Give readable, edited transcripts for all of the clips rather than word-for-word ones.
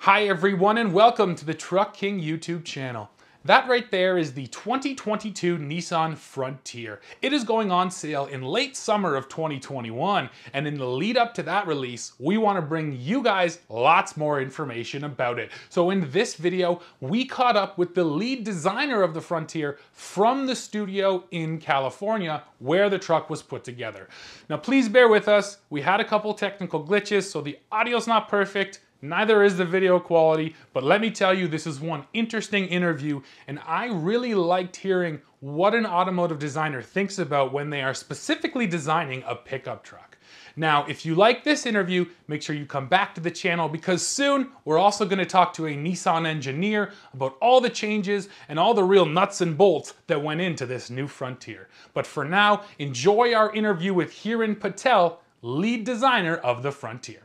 Hi everyone and welcome to the Truck King YouTube channel. That right there is the 2022 Nissan Frontier. It is going on sale in late summer of 2021, and in the lead up to that release, we want to bring you guys lots more information about it. So in this video, we caught up with the lead designer of the Frontier from the studio in California where the truck was put together. Now please bear with us, we had a couple technical glitches, so the audio's not perfect. Neither is the video quality, but let me tell you, this is one interesting interview, and I really liked hearing what an automotive designer thinks about when they are specifically designing a pickup truck. Now, if you like this interview, make sure you come back to the channel because soon we're also going to talk to a Nissan engineer about all the changes and all the real nuts and bolts that went into this new Frontier. But for now, enjoy our interview with Hiren Patel, lead designer of the Frontier.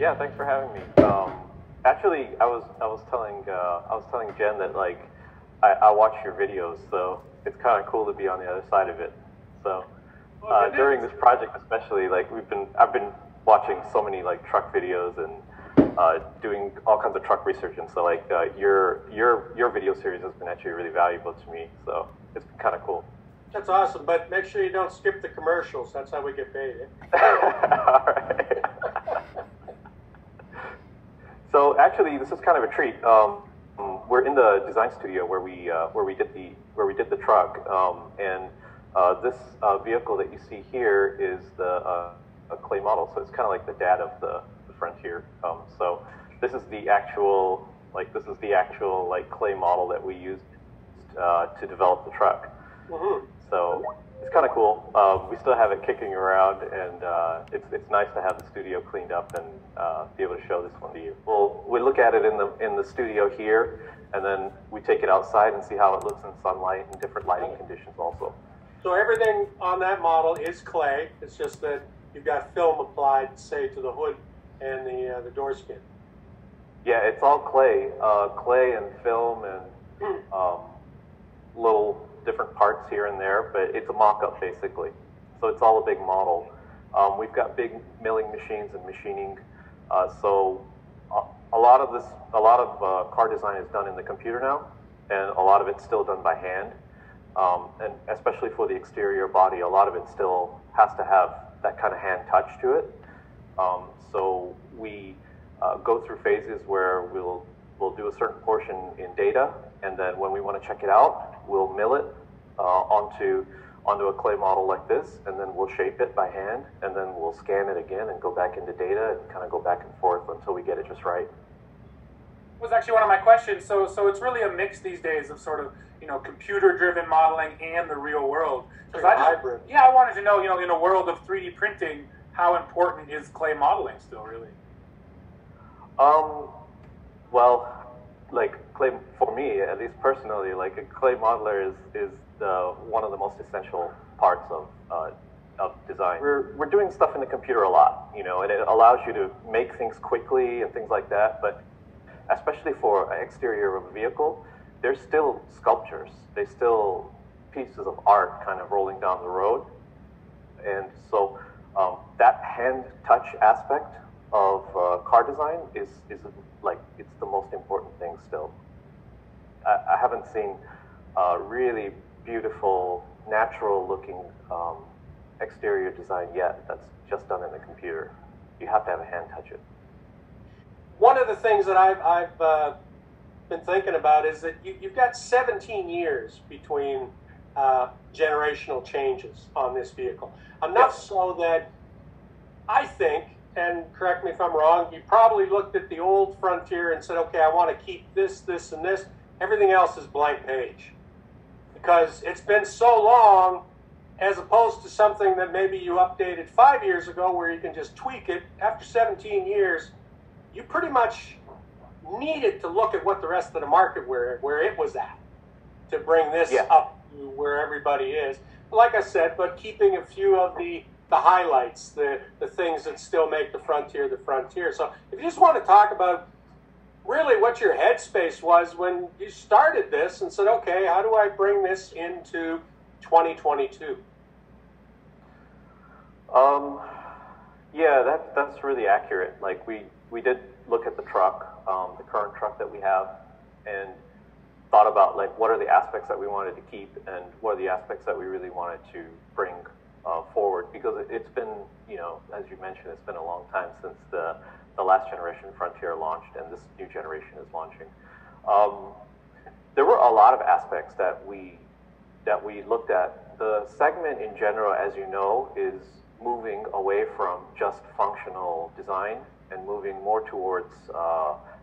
Yeah, thanks for having me. Actually, I was telling Jen that like I watch your videos, so it's kind of cool to be on the other side of it. So during this project, especially, like I've been watching so many like truck videos and doing all kinds of truck research, and so like your video series has been actually really valuable to me. So it's been kind of cool. That's awesome, but make sure you don't skip the commercials. That's how we get paid. Eh? All right. So actually, this is kind of a treat. We're in the design studio where we did the truck, and this vehicle that you see here is a clay model. So it's kind of like the dad of the Frontier. So this is the actual clay model that we used to develop the truck. Mm-hmm. So it's kind of cool. We still have it kicking around, and it's nice to have the studio cleaned up and be able to show this one to you. We look at it in the studio here, and then we take it outside and see how it looks in sunlight and different lighting conditions also. So everything on that model is clay. It's just that you've got film applied, say, to the hood and the door skin. Yeah, it's all clay, clay and film and little different parts here and there, but it's a mock-up basically. So it's all a big model. We've got big milling machines and machining. So a lot of car design is done in the computer now, and a lot of it's still done by hand. And especially for the exterior body, a lot of it still has to have that kind of hand touch to it. So we go through phases where we'll do a certain portion in data, and then when we want to check it out, we'll mill it onto a clay model like this, and then we'll shape it by hand, and then we'll scan it again and go back into data and kind of go back and forth until we get it just right. Was actually one of my questions. So it's really a mix these days of sort of, computer-driven modeling and the real world. It's a hybrid. Yeah, I wanted to know, in a world of 3D printing, how important is clay modeling still, really? Well, like clay, for me, at least personally, like a clay modeler is one of the most essential parts of design. We're doing stuff in the computer a lot, and it allows you to make things quickly and things like that, but especially for an exterior of a vehicle, there's still sculptures. There's still pieces of art kind of rolling down the road. And so that hand touch aspect of car design is like, it's the most important thing still. I haven't seen really beautiful, natural looking exterior design yet that's just done in the computer. You have to have a hand touch it. One of the things that I've been thinking about is that you've got 17 years between generational changes on this vehicle. Enough so that I think, and correct me if I'm wrong, you probably looked at the old Frontier and said, okay, I want to keep this, this, and this. Everything else is blank page. Because it's been so long, as opposed to something that maybe you updated 5 years ago where you can just tweak it. After 17 years, you pretty much needed to look at what the rest of the market, where it was at, to bring this up to where everybody is. Like I said, but keeping a few of the highlights, the things that still make the Frontier the Frontier. So if you just want to talk about really what your headspace was when you started this and said, okay, how do I bring this into 2022? Yeah, that's really accurate. Like we did look at the truck, the current truck that we have, and thought about like what are the aspects that we wanted to keep and what are the aspects that we really wanted to bring forward, because it's been, you know, as you mentioned, it's been a long time since the last generation Frontier launched and this new generation is launching. There were a lot of aspects that we looked at. The segment in general, as you know, is moving away from just functional design and moving more towards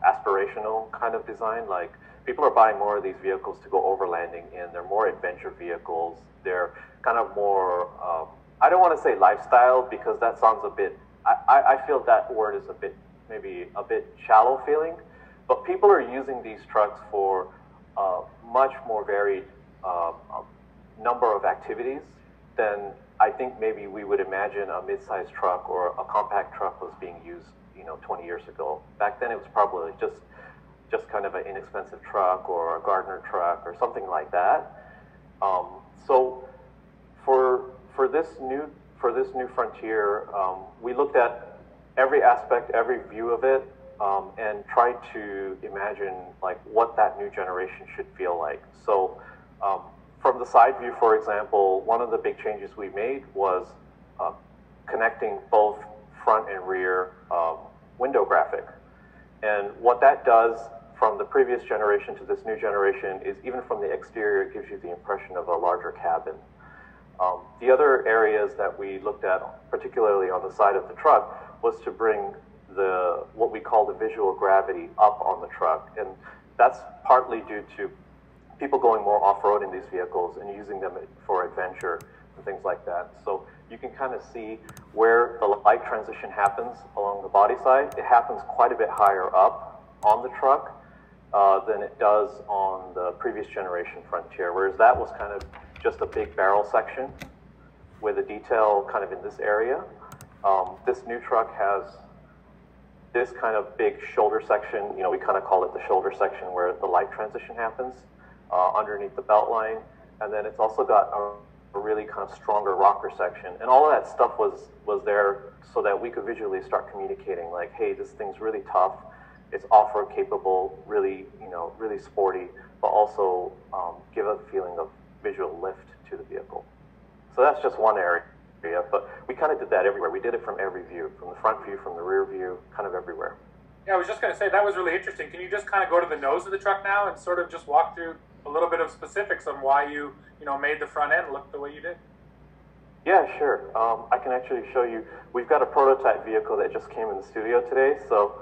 aspirational kind of design. Like, people are buying more of these vehicles to go overlanding in. They're more adventure vehicles. They're kind of more, I don't want to say lifestyle, because that sounds a bit, I feel that word is a bit, maybe a bit shallow feeling, but people are using these trucks for much more varied number of activities than I think maybe we would imagine a mid-sized truck or a compact truck was being used, you know, 20 years ago. Back then it was probably just kind of an inexpensive truck or a gardener truck or something like that. So for this new Frontier, we looked at every aspect, every view of it, and tried to imagine like what that new generation should feel like. So from the side view, for example, one of the big changes we made was connecting both front and rear window graphic. And what that does from the previous generation to this new generation is, even from the exterior, it gives you the impression of a larger cabin. The other areas that we looked at, particularly on the side of the truck, was to bring what we call the visual gravity up on the truck. And that's partly due to people going more off-road in these vehicles and using them for adventure and things like that. So you can kind of see where the light transition happens along the body side. It happens quite a bit higher up on the truck than it does on the previous generation Frontier, whereas that was kind of just a big barrel section with a detail kind of in this area. This new truck has this kind of big shoulder section, you know, we kind of call it the shoulder section where the light transition happens underneath the belt line. And then it's also got a really kind of stronger rocker section. And all of that stuff was there so that we could visually start communicating like, hey, this thing's really tough. It's off-road capable, really, you know, really sporty, but also give a feeling of visual lift to the vehicle. So that's just one area, but we kind of did that everywhere. We did it from every view, from the front view, from the rear view, kind of everywhere. Yeah, I was just going to say, that was really interesting. Can you just kind of go to the nose of the truck now and sort of just walk through a little bit of specifics on why you made the front end look the way you did? Yeah, sure. I can actually show you. We've got a prototype vehicle that just came in the studio today, so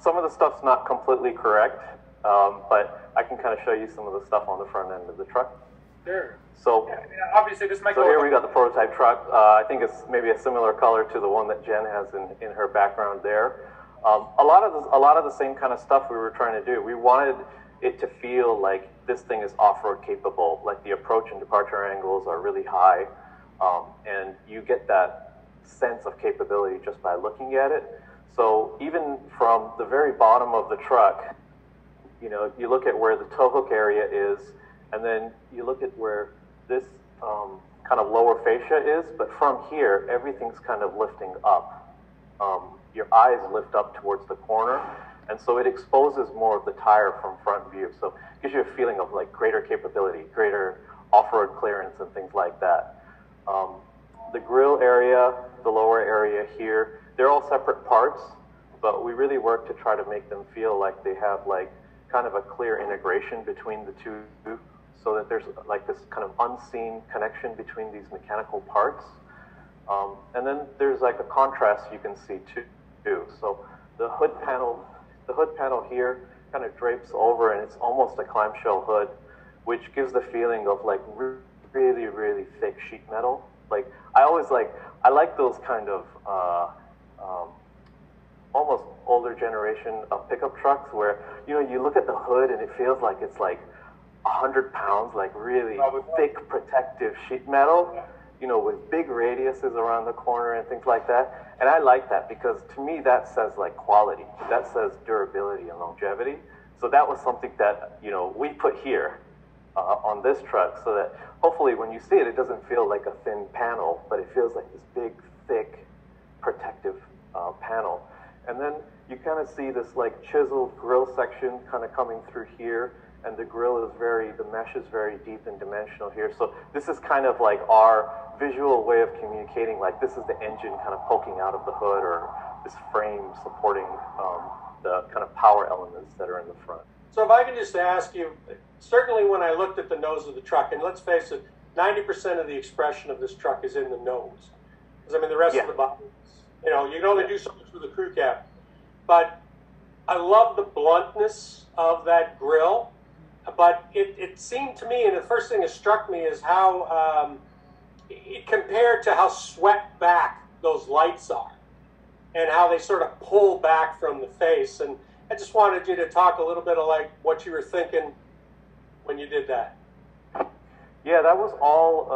some of the stuff's not completely correct, but I can kind of show you some of the stuff on the front end of the truck. Sure. So, yeah, obviously this might so go here we got the prototype truck. I think it's maybe a similar color to the one that Jen has in her background there. A lot of the same kind of stuff we were trying to do. We wanted it to feel like this thing is off-road capable, like the approach and departure angles are really high, and you get that sense of capability just by looking at it. So even from the very bottom of the truck, you know, you look at where the tow hook area is, and then you look at where this kind of lower fascia is, but from here, everything's kind of lifting up. Your eyes lift up towards the corner, and so it exposes more of the tire from front view. So it gives you a feeling of like greater capability, greater off-road clearance and things like that. The grille area, the lower area here, they're all separate parts, but we really work to try to make them feel like they have like kind of a clear integration between the two, so that there's like this kind of unseen connection between these mechanical parts. And then there's like a contrast you can see too. So the hood panel here kind of drapes over, and it's almost a clamshell hood, which gives the feeling of like really, really thick sheet metal. Like I like those kind of almost older generation of pickup trucks where, you know, you look at the hood and it feels like it's like 100 pounds, like really thick protective sheet metal. you know, with big radiuses around the corner and things like that. And I like that because to me that says like quality, that says durability and longevity. So that was something that, you know, we put here on this truck so that hopefully when you see it, it doesn't feel like a thin panel, but it feels like this big, thick, protective panel. And then you kind of see this like chiseled grill section kind of coming through here, and the grill is the mesh is very deep and dimensional here. So this is kind of like our visual way of communicating, like this is the engine kind of poking out of the hood, or this frame supporting the kind of power elements that are in the front. So if I can just ask you, certainly when I looked at the nose of the truck, and let's face it, 90% of the expression of this truck is in the nose. Because I mean, the rest of the body, you know, you can only do so much with the crew cab. But I love the bluntness of that grill. But it seemed to me, and the first thing that struck me is how it compared to how swept back those lights are, and how they sort of pull back from the face. And I just wanted you to talk a little bit of like what you were thinking when you did that. Yeah, that was all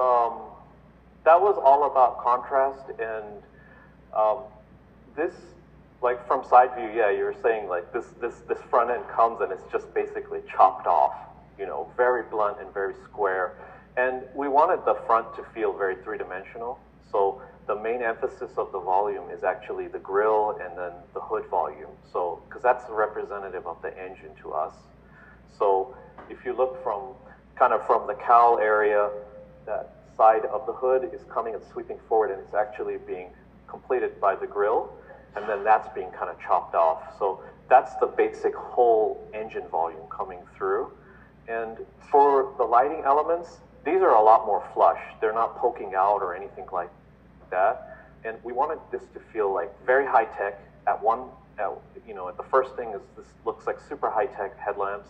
about contrast, and this, like from side view, yeah, you were saying like this front end comes and it's just basically chopped off, you know, very blunt and very square. And we wanted the front to feel very three-dimensional. So the main emphasis of the volume is actually the grille and then the hood volume. So, because that's representative of the engine to us. So if you look from the cowl area, that side of the hood is coming and sweeping forward, and it's actually being completed by the grille, and then that's being kind of chopped off. So that's the basic whole engine volume coming through. And for the lighting elements, these are a lot more flush. They're not poking out or anything like that. And we wanted this to feel like very high tech. The first thing is this looks like super high tech headlamps,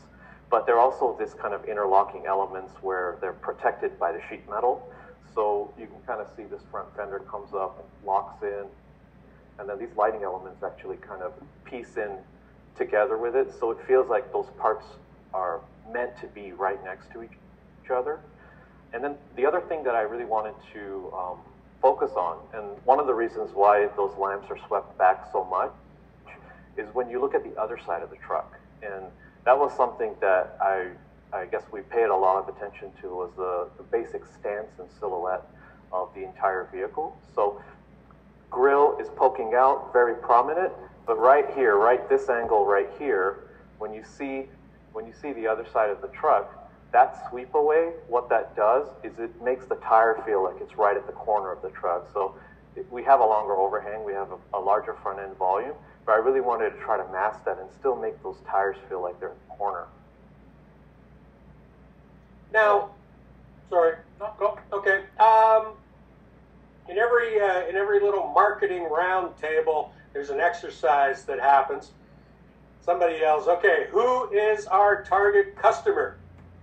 but they're also this kind of interlocking elements where they're protected by the sheet metal. So you can kind of see this front fender comes up and locks in, and then these lighting elements actually kind of piece in together with it. So it feels like those parts are meant to be right next to each other. And then the other thing that I really wanted to focus on, and one of the reasons why those lamps are swept back so much, is when you look at the other side of the truck. And that was something that I guess we paid a lot of attention to, was the basic stance and silhouette of the entire vehicle. So grille is poking out, very prominent, but right here, right this angle right here, when you see the other side of the truck, that sweep away, what that does is it makes the tire feel like it's right at the corner of the truck. So we have a longer overhang, we have a larger front end volume, but I really wanted to try to mask that and still make those tires feel like they're in the corner. Now, sorry, no, go. Okay. In every little marketing round table, there's an exercise that happens. Somebody yells, "Okay, who is our target customer?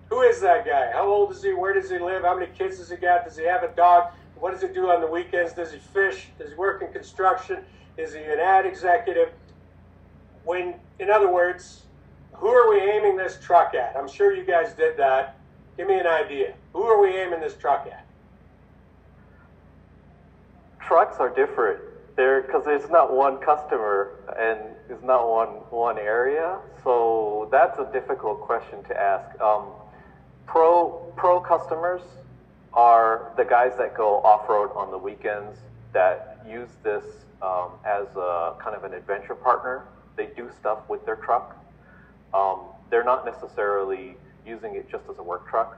Who is that guy? How old is he? Where does he live? How many kids does he got? Does he have a dog? What does he do on the weekends? Does he fish? Does he work in construction? Is he an ad executive?" In other words, who are we aiming this truck at? I'm sure you guys did that. Give me an idea. Who are we aiming this truck at? Trucks are different. Because there's not one customer and there's not one area. So that's a difficult question to ask. Pro customers are the guys that go off-road on the weekends, that use this as a kind of an adventure partner. They do stuff with their truck. They're not necessarily using it just as a work truck,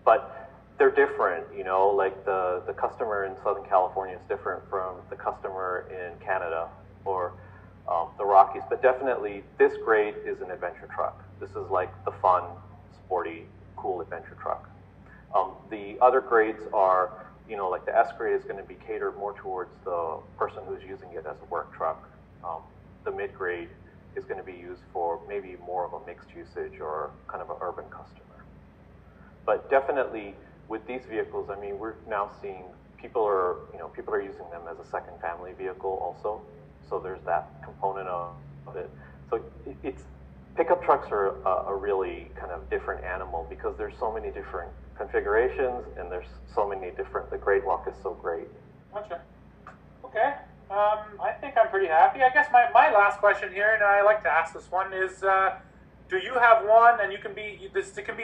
but they're different, you know, like the customer in Southern California is different from the customer in Canada or the Rockies, but definitely this grade is an adventure truck. This is like the fun, sporty, cool adventure truck. The other grades are, you know, like the S grade is going to be catered more towards the person who's using it as a work truck. The mid grade is going to be used for maybe more of a mixed usage or kind of an urban customer. But definitely with these vehicles, I mean, we're now seeing people are using them as a second family vehicle also. So there's that component of it. So it's pickup trucks are a really kind of different animal because there's so many different configurations and there's so many different, the grade walk is so great. Gotcha. Okay. I think I'm pretty happy. I guess my last question here, and I like to ask this one, is do you have one, and it can be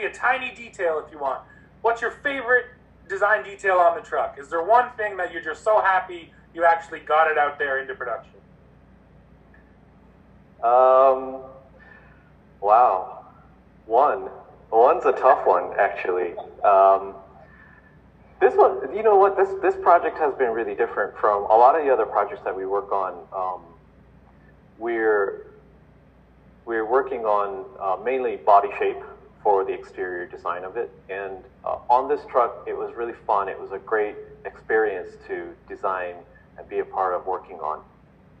a tiny detail if you want. What's your favorite design detail on the truck? Is there one thing that you're just so happy you actually got it out there into production? Wow. One's a tough one, actually. This one, you know what, this project has been really different from a lot of the other projects that we work on. We're working on mainly body shape for the exterior design of it. And on this truck, it was really fun. It was a great experience to design and be a part of working on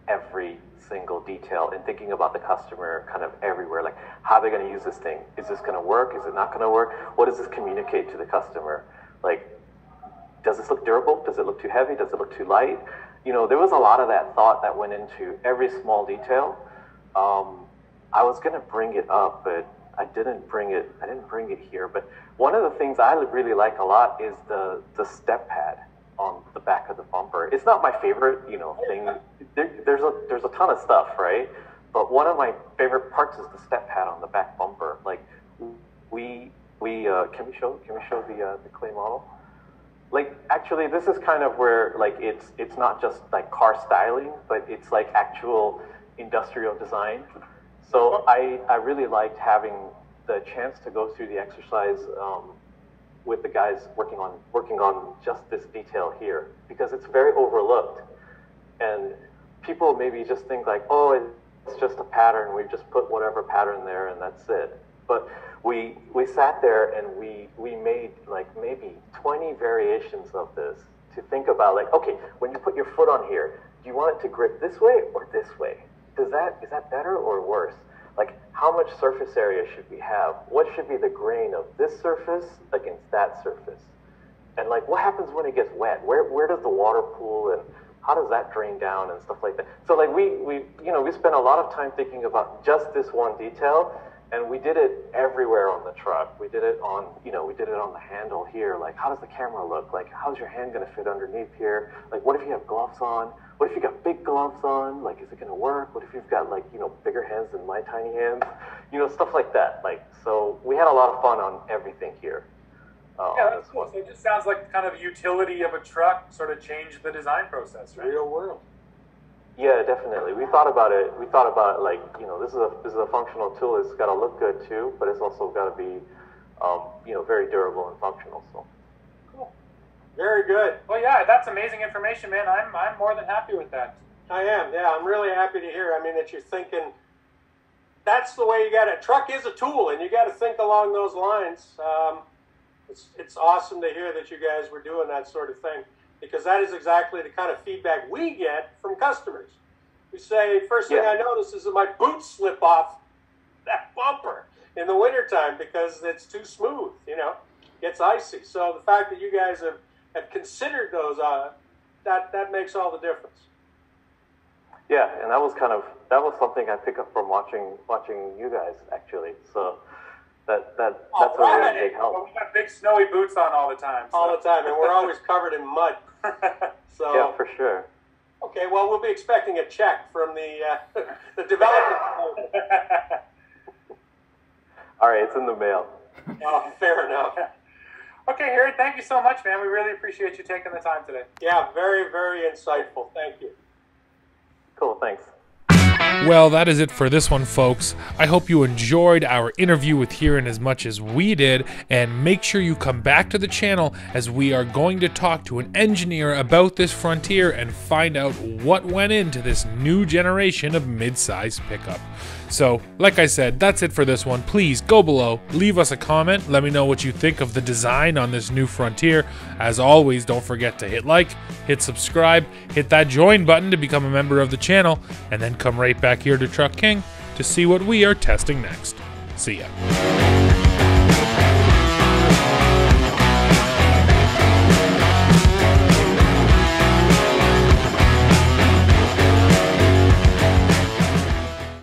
every single detail and thinking about the customer kind of everywhere. Like, how are they going to use this thing? Is this going to work? Is it not going to work? What does this communicate to the customer? Like, does this look durable? Does it look too heavy? Does it look too light? You know, there was a lot of that thought that went into every small detail. I was going to bring it up, but I didn't bring it here. But one of the things I really like a lot is the step pad on the back of the bumper. It's not my favorite, you know, thing. There's a ton of stuff, right? But one of my favorite parts is the step pad on the back bumper. Like, can we show the clay model? Like, actually, this is kind of where, like, it's not just like car styling, but it's like actual industrial design. So I really liked having the chance to go through the exercise with the guys working on just this detail here, because it's very overlooked. And people maybe just think like, oh, it's just a pattern. We just put whatever pattern there and that's it. But we sat there and we made like maybe 20 variations of this to think about, like, okay, when you put your foot on here, do you want it to grip this way or this way? Is that better or worse? Like, how much surface area should we have? What should be the grain of this surface against that surface? And like, what happens when it gets wet? Where does the water pool and how does that drain down and stuff like that? So like we spent a lot of time thinking about just this one detail, and we did it everywhere on the truck. We did it on the handle here. Like, how does the camera look? Like, how's your hand going to fit underneath here? Like, what if you have gloves on? What if you got big gloves on? Like, is it going to work? What if you've got, like, you know, bigger hands than my tiny hands? You know, stuff like that. Like, so we had a lot of fun on everything here. Yeah, that's cool. So it just sounds like kind of utility of a truck sort of changed the design process, right? Real world. Yeah, definitely. We thought about it. Like, you know, this is a functional tool. It's got to look good too, but it's also got to be, you know, very durable and functional. So. Cool. Very good. Well, yeah, that's amazing information, man. I'm more than happy with that. I am. Yeah, I'm really happy to hear. I mean, that you're thinking. That's the way you got it. Truck is a tool, and you got to think along those lines. It's awesome to hear that you guys were doing that sort of thing, because that is exactly the kind of feedback we get from customers. We say, first thing I notice is that my boots slip off that bumper in the wintertime because it's too smooth, you know, gets icy. So the fact that you guys have considered those, that makes all the difference. Yeah, and that was something I picked up from watching you guys, actually. So that's a really big help. Well, we got big snowy boots on all the time. So. All the time, and we're always covered in mud. So yeah, for sure. Okay, well, we'll be expecting a check from the development. All right, it's in the mail. Oh, fair enough. Okay, Hiren, thank you so much, man. We really appreciate you taking the time today. Yeah, very, very insightful. Thank you. Cool, thanks. Well, that is it for this one, folks. I hope you enjoyed our interview with Hiren as much as we did, and make sure you come back to the channel as we are going to talk to an engineer about this Frontier and find out what went into this new generation of mid-size pickup. So, like I said, that's it for this one. Please go below, leave us a comment, let me know what you think of the design on this new Frontier. As always, don't forget to hit like, hit subscribe, hit that join button to become a member of the channel, and then come right back here to Truck King to see what we are testing next. See ya.